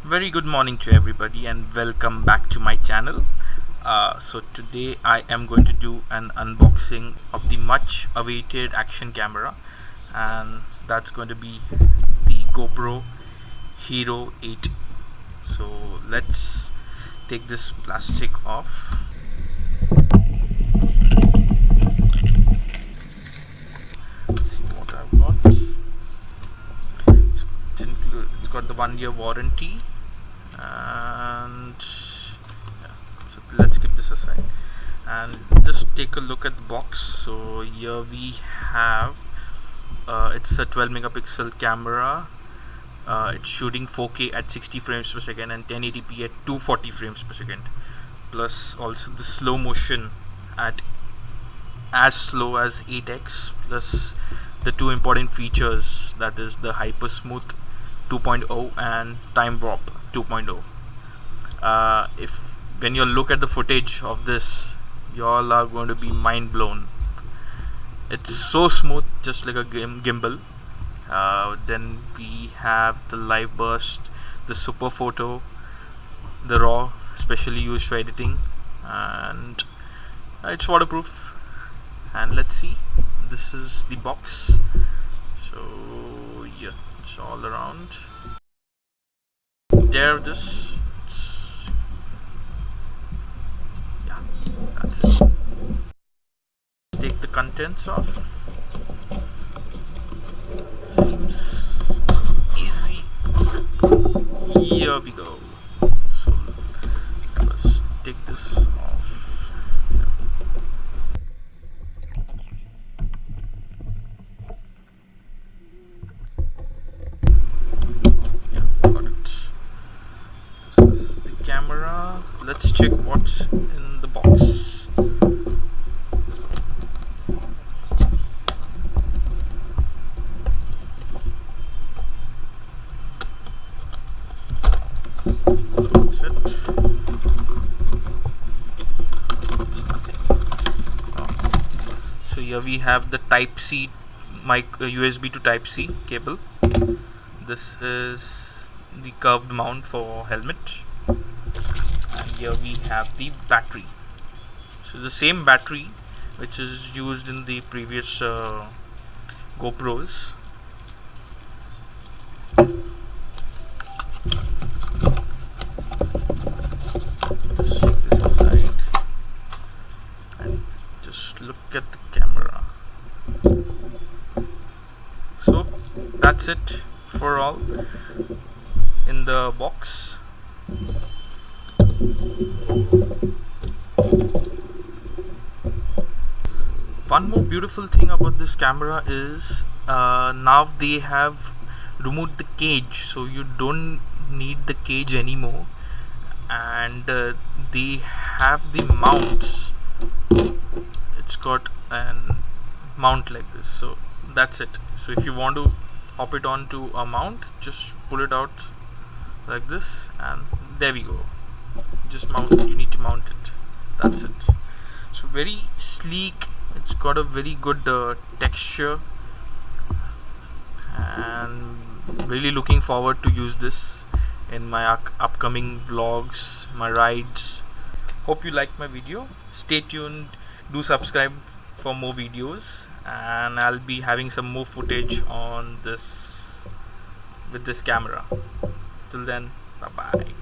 Very good morning to everybody and welcome back to my channel. So today I am going to do an unboxing of the much awaited action camera, and that's going to be the GoPro Hero 8. So let's take this plastic off. Let's see what I've got. It's got the 1-year warranty, and yeah, so let's keep this aside and just take a look at the box. So here we have it's a 12 megapixel camera. It's shooting 4K at 60 frames per second and 1080p at 240 frames per second, plus also the slow motion at as slow as 8x, plus the two important features, that is the hyper smooth 2.0 and time warp 2.0. If when you look at the footage of this, you all are going to be mind blown. It's so smooth, just like a gimbal. Then we have the live burst, the super photo, the raw, specially used for editing, and it's waterproof. And let's see, this is the box. So yeah, it's all around there. Yeah, that's it. Take the contents off. Seems easy. Here we go. So let's take this off. Yeah, got it. This is the camera. Let's check what's in the box. That's it. So here we have the Type C USB to Type C cable. This is the curved mount for helmet, and here we have the battery. So the same battery which is used in the previous GoPros. Just take this aside and just look at the camera. So that's it for all in the box. One more beautiful thing about this camera is now they have removed the cage, so you don't need the cage anymore, and they have the mounts. It's got an mount like this, so that's it. So if you want to hop it onto a mount, just pull it out like this, and there we go. Just mount it. You need to mount it. That's it. So very sleek. It's got a very good texture, and really looking forward to use this in my upcoming vlogs, my rides. Hope you liked my video. Stay tuned. Do subscribe for more videos, and I'll be having some more footage on this with this camera. Till then, bye bye.